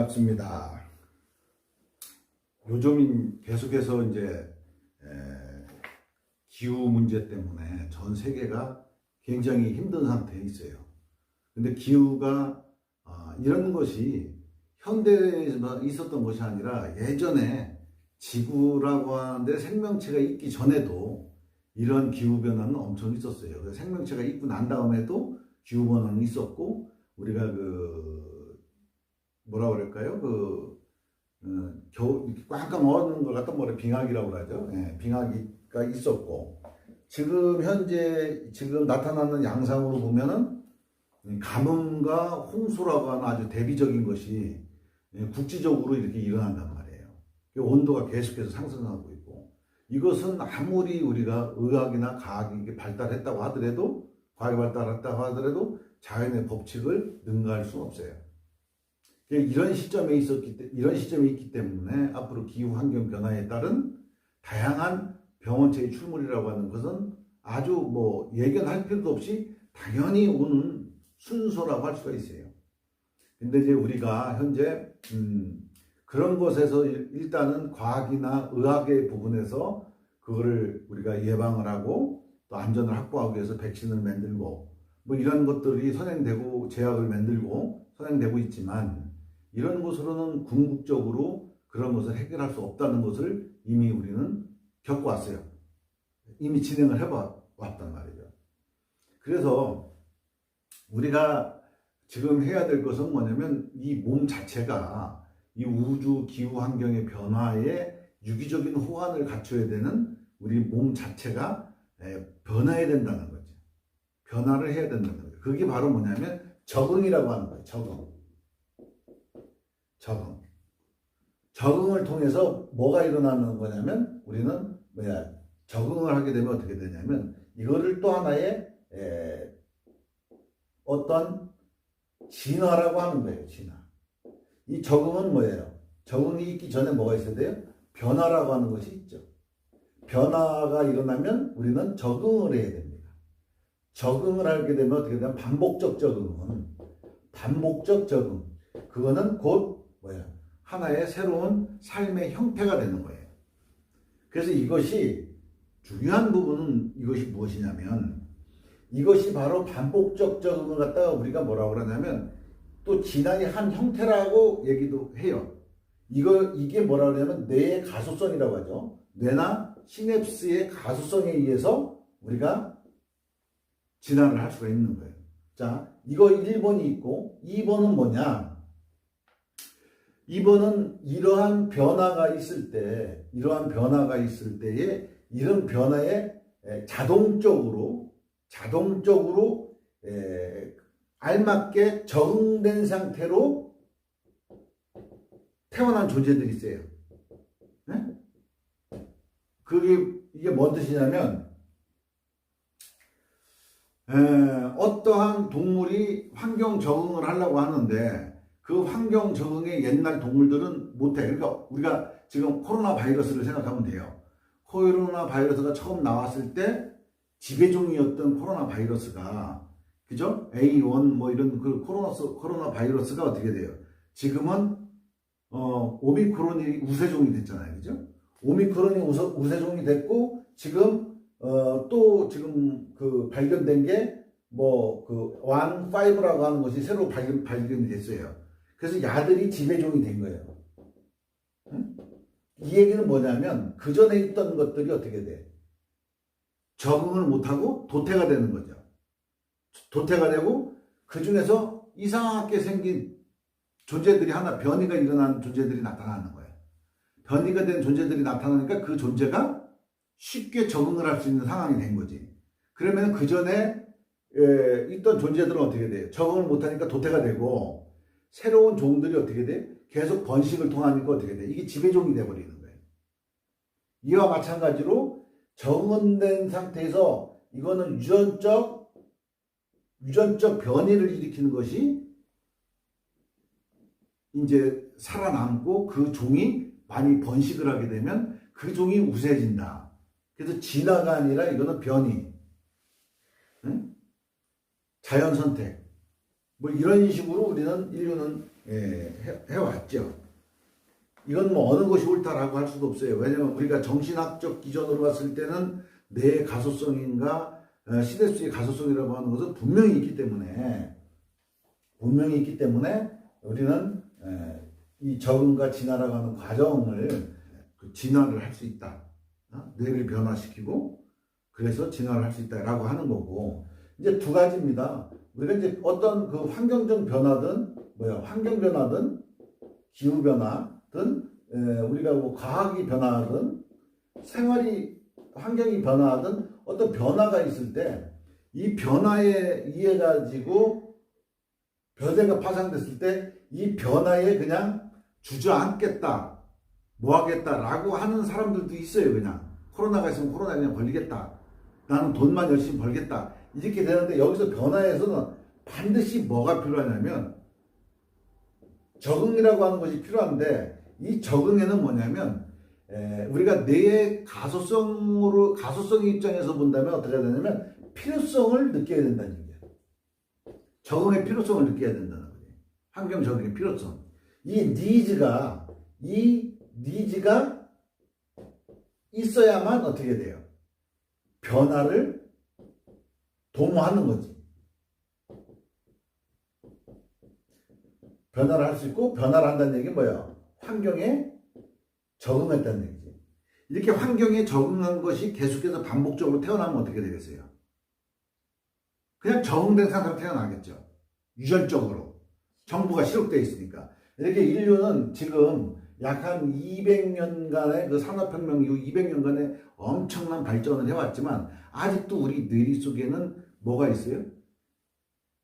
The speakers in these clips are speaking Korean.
반갑습니다. 요즘 계속해서 이제 기후 문제 때문에 전 세계가 굉장히 힘든 상태에 있어요. 근데 기후가 이런 것이 현대에서 있었던 것이 아니라 예전에 지구라고 하는데 생명체가 있기 전에도 이런 기후 변화는 엄청 있었어요. 그래서 생명체가 있고 난 다음에도 기후 변화는 있었고, 우리가 뭐라 그럴까요? 겨우 꽝꽝 얼는 걸 갖다 빙하기라고 하죠. 예, 빙하기가 있었고, 지금 나타나는 양상으로 보면은 가뭄과 홍수라고 하는 아주 대비적인 것이 국지적으로 이렇게 일어난단 말이에요. 온도가 계속해서 상승하고 있고, 이것은 아무리 우리가 의학이나 과학이 발달했다고 하더라도, 과학이 발달했다고 하더라도 자연의 법칙을 능가할 수는 없어요. 이런 시점에 있기 때문에 앞으로 기후 환경 변화에 따른 다양한 병원체의 출몰이라고 하는 것은 아주 예견할 필요도 없이 당연히 오는 순서라고 할 수가 있어요. 근데 이제 우리가 현재 그런 것에서 일단은 과학이나 의학의 부분에서 그거를 우리가 예방을 하고 또 안전을 확보하기 위해서 백신을 만들고 이런 것들이 선행되고 제약을 만들고 선행되고 있지만, 이런 것으로는 궁극적으로 그런 것을 해결할 수 없다는 것을 이미 우리는 겪어왔어요. 이미 진행을 해왔단 말이죠. 그래서 우리가 지금 해야 될 것은 뭐냐면, 이 몸 자체가 이 우주 기후 환경의 변화에 유기적인 호환을 갖춰야 되는 우리 몸 자체가 변화해야 된다는 거죠. 변화를 해야 된다는 거죠. 그게 바로 뭐냐면 적응이라고 하는 거예요. 적응을 통해서 뭐가 일어나는 거냐면, 우리는 적응을 하게 되면 어떻게 되냐면, 이거를 또 하나의 어떤 진화라고 하는 거예요. 진화. 이 적응은 뭐예요? 적응이 있기 전에 뭐가 있어야 돼요? 변화라고 하는 것이 있죠. 변화가 일어나면 우리는 적응을 해야 됩니다. 적응을 하게 되면 어떻게 되냐면 반복적 적응. 그거는 곧 하나의 새로운 삶의 형태가 되는 거예요. 그래서 이것이 중요한 부분은 이것이 무엇이냐면, 이것이 바로 반복적 적응을 갖다가 우리가 뭐라고 그러냐면 또 진화의 한 형태라고 얘기도 해요. 이게 뭐라고 그러냐면 뇌의 가소성이라고 하죠. 뇌나 시냅스의 가소성에 의해서 우리가 진화를 할 수가 있는 거예요. 자, 이거 1번이 있고, 2번은 뭐냐? 2번은 이러한 변화가 있을 때에 이런 변화에 자동적으로 알맞게 적응된 상태로 태어난 존재들이 있어요. 네? 이게 뭔 뜻이냐면, 어떠한 동물이 환경 적응을 하려고 하는데 그 환경 적응에 옛날 동물들은 못해. 그러니까 우리가 지금 코로나 바이러스를 생각하면 돼요. 코로나 바이러스가 처음 나왔을 때 지배종이었던 코로나 바이러스가, 그죠? A1 이런 그 코로나 바이러스가 어떻게 돼요? 지금은 오미크론이 우세종이 됐잖아요. 그죠? 오미크론이 우세종이 됐고, 지금 발견된 게 그 1.5라고 하는 것이 새로 발견이 됐어요. 그래서 야들이 지배종이 된 거예요. 응? 이 얘기는 뭐냐면, 그 전에 있던 것들이 어떻게 돼? 적응을 못하고 도태가 되는 거죠. 도태가 되고, 그 중에서 이상하게 생긴 존재들이 변이가 일어난 존재들이 나타나는 거예요. 변이가 된 존재들이 나타나니까 그 존재가 쉽게 적응을 할 수 있는 상황이 된 거지. 그러면 그 전에 있던 존재들은 어떻게 돼요? 적응을 못하니까 도태가 되고, 새로운 종들이 어떻게 돼? 계속 번식을 통하니까 어떻게 돼? 이게 지배종이 돼버리는 거예요. 이와 마찬가지로 적응된 상태에서 이거는 유전적 변이를 일으키는 것이 이제 살아남고, 그 종이 많이 번식을 하게 되면 그 종이 우세해진다. 그래서 진화가 아니라 이거는 변이. 응? 자연 선택. 뭐 이런 식으로 우리는 인류는 해왔죠. 이건 뭐 어느 것이 옳다라고 할 수도 없어요. 왜냐하면 우리가 정신학적 기준으로 봤을 때는 내 가소성인가 시대 속의 가소성이라고 하는 것은 분명히 있기 때문에 우리는 이 적응과 진화라고 하는 과정을 진화를 할 수 있다. 뇌를 변화시키고 그래서 진화를 할 수 있다라고 하는 거고, 이제 두 가지입니다. 우리가 이제 어떤 그 환경적 변화든 환경 변화든 기후 변화든 우리가 뭐 과학이 변화하든 생활이 환경이 변화하든 어떤 변화가 있을 때 이 변화에 의해 가지고 벼대가 파생됐을 때 이 변화에 그냥 주저앉겠다, 뭐 하겠다라고 하는 사람들도 있어요. 그냥 코로나가 있으면 코로나 그냥 걸리겠다, 나는 돈만 열심히 벌겠다, 이렇게 되는데, 여기서 변화에서는 반드시 뭐가 필요하냐면 적응이라고 하는 것이 필요한데, 이 적응에는 뭐냐면 우리가 뇌의 가소성의 입장에서 본다면 어떻게 되냐면 필요성을 느껴야 된다는 얘기예요. 적응의 필요성을 느껴야 된다는 거예요. 환경 적응의 필요성. 이 니즈가 있어야만 어떻게 돼요? 변화를 도모하는 거지. 변화를 할 수 있고, 변화를 한다는 얘기는 뭐예요? 환경에 적응했다는 얘기지. 이렇게 환경에 적응한 것이 계속해서 반복적으로 태어나면 어떻게 되겠어요? 그냥 적응된 상태로 태어나겠죠. 유전적으로. 정보가 시록되어 있으니까. 이렇게 인류는 지금 약 한 200년간의 그 산업혁명 이후 200년간의 엄청난 발전을 해왔지만, 아직도 우리 뇌리 속에는 뭐가 있어요?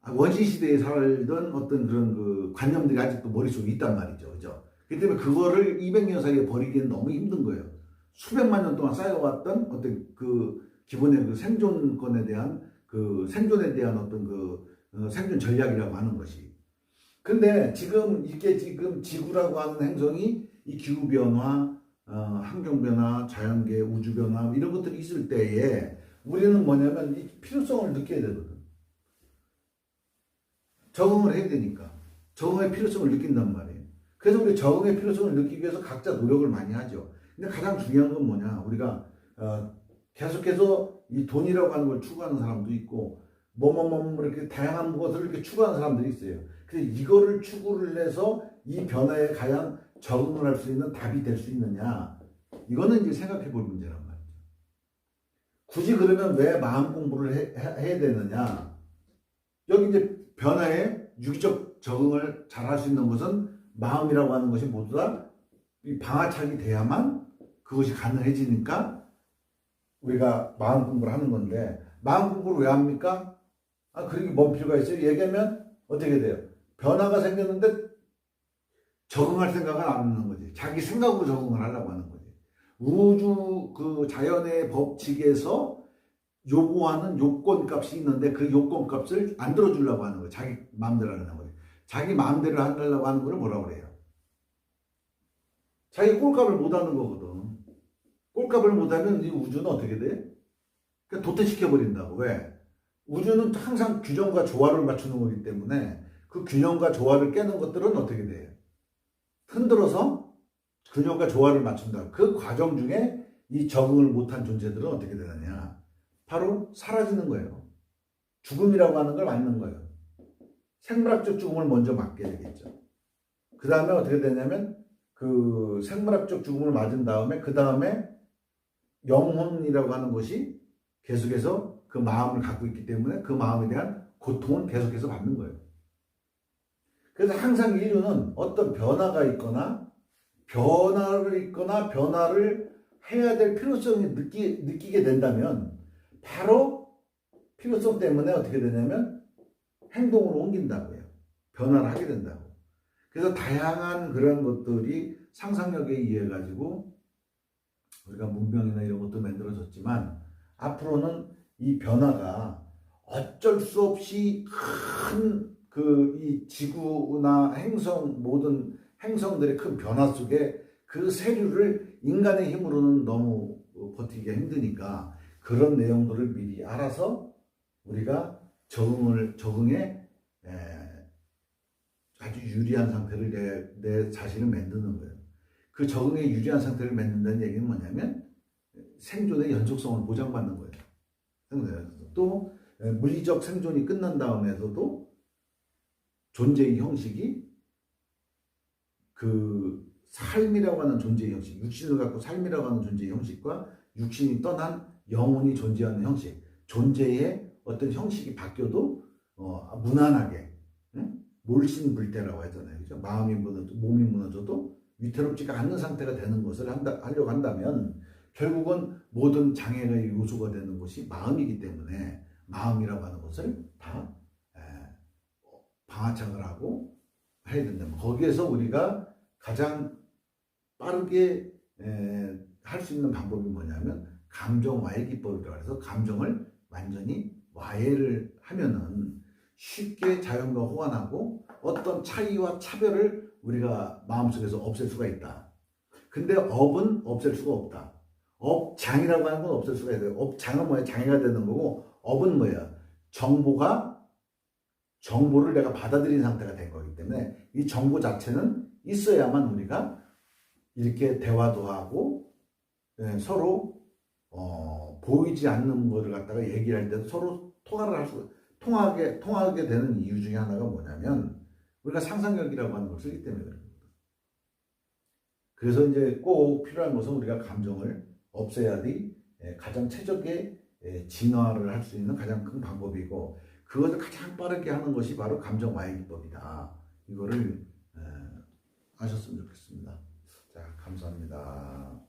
원시시대에 살던 어떤 그런 그 관념들이 아직도 머릿속에 있단 말이죠. 그죠? 그렇기 때문에 그거를 200년 사이에 버리기는 너무 힘든 거예요. 수백만 년 동안 쌓여왔던 어떤 그 기본의 그 생존권에 대한 그 생존에 대한 어떤 그 생존 전략이라고 하는 것이. 근데 지금 지구라고 하는 행성이 이 기후 변화, 환경 변화, 자연계, 우주 변화 이런 것들이 있을 때에 우리는 뭐냐면 이 필요성을 느껴야 되거든. 적응을 해야 되니까. 적응의 필요성을 느낀단 말이에요. 그래서 우리 적응의 필요성을 느끼기 위해서 각자 노력을 많이 하죠. 근데 가장 중요한 건 뭐냐? 우리가 계속해서 이 돈이라고 하는 걸 추구하는 사람도 있고, 이렇게 다양한 것을 이렇게 추구하는 사람들이 있어요. 그래서 이거를 추구를 해서 이 변화에 과연 적응을 할 수 있는 답이 될 수 있느냐? 이거는 이제 생각해 볼 문제란 말이죠. 굳이 그러면 왜 마음 공부를 해야 되느냐? 여기 이제 변화에 유기적 적응을 잘 할 수 있는 것은 마음이라고 하는 것이 모두 다 방아착이 돼야만 그것이 가능해지니까 우리가 마음 공부를 하는 건데, 마음 공부를 왜 합니까? 그러기 뭔 필요가 있어요? 얘기하면 어떻게 돼요? 변화가 생겼는데 적응할 생각은 안 하는 거지. 자기 생각으로 적응을 하려고 하는 거지. 우주 그 자연의 법칙에서 요구하는 요건값이 있는데 그 요건값을 안 들어주려고 하는 거예요. 자기 마음대로 하려고 거예요. 자기 마음대로 하려고 하는 걸 뭐라고 그래요? 자기 꼴값을 못 하는 거거든. 꼴값을 못하면 이 우주는 어떻게 돼? 그러니까 도태시켜버린다고. 왜? 우주는 항상 균형과 조화를 맞추는 거기 때문에 그 균형과 조화를 깨는 것들은 어떻게 돼요? 흔들어서 균형과 조화를 맞춘다. 그 과정 중에 이 적응을 못한 존재들은 어떻게 되느냐? 바로 사라지는 거예요. 죽음이라고 하는 걸 맞는 거예요. 생물학적 죽음을 먼저 맞게 되겠죠. 그 다음에 어떻게 되냐면 그 생물학적 죽음을 맞은 다음에 그 다음에 영혼이라고 하는 것이 계속해서 그 마음을 갖고 있기 때문에 그 마음에 대한 고통은 계속해서 받는 거예요. 그래서 항상 인류는 어떤 변화를 해야 될 필요성을 느끼게 된다면 바로 필요성 때문에 어떻게 되냐면 행동으로 옮긴다고요. 변화를 하게 된다고. 그래서 다양한 그런 것들이 상상력에 의해 가지고 우리가 문명이나 이런 것도 만들어졌지만, 앞으로는 이 변화가 어쩔 수 없이 큰 이 지구나 모든 행성들의 큰 변화 속에 그 세류를 인간의 힘으로는 너무 버티기가 힘드니까 그런 내용들을 미리 알아서 우리가 적응에 아주 유리한 상태를 내 자신을 만드는 거예요. 그 적응에 유리한 상태를 만든다는 얘기는 뭐냐면 생존의 연속성을 보장받는 거예요. 또 물리적 생존이 끝난 다음에서도 존재의 형식이 그 삶이라고 하는 존재의 형식, 육신을 갖고 삶이라고 하는 존재의 형식과 육신이 떠난 영혼이 존재하는 형식, 존재의 어떤 형식이 바뀌어도 무난하게, 몰신불대라고 하잖아요. 그죠? 마음이 무너져, 몸이 무너져도 위태롭지가 않는 상태가 되는 것을 하려고 한다면 결국은 모든 장애의 요소가 되는 것이 마음이기 때문에 마음이라고 하는 것을 다 방아착을 하고 해야 된다면 거기에서 우리가 가장 빠르게 할 수 있는 방법이 뭐냐면 감정와해 기법이라고 해서 감정을 완전히 와해를 하면은 쉽게 자연과 호환하고 어떤 차이와 차별을 우리가 마음속에서 없앨 수가 있다. 근데 업은 없앨 수가 없다. 업장이라고 하는 건 없앨 수가 있어요. 업장은 뭐야? 장애가 되는 거고 업은 뭐야? 정보를 내가 받아들인 상태가 된 거기 때문에 이 정보 자체는 있어야만 우리가 이렇게 대화도 하고 서로 보이지 않는 거를 갖다가 얘기할 때도 서로 통하게 되는 이유 중에 하나가 뭐냐면 우리가 상상력이라고 하는 걸 쓰기 때문에 그런 겁니다. 그래서 이제 꼭 필요한 것은 우리가 감정을 없애야지 가장 최적의 진화를 할 수 있는 가장 큰 방법이고 그것을 가장 빠르게 하는 것이 바로 감정 와해 기법이다. 이거를 아셨으면 좋겠습니다. 자, 감사합니다.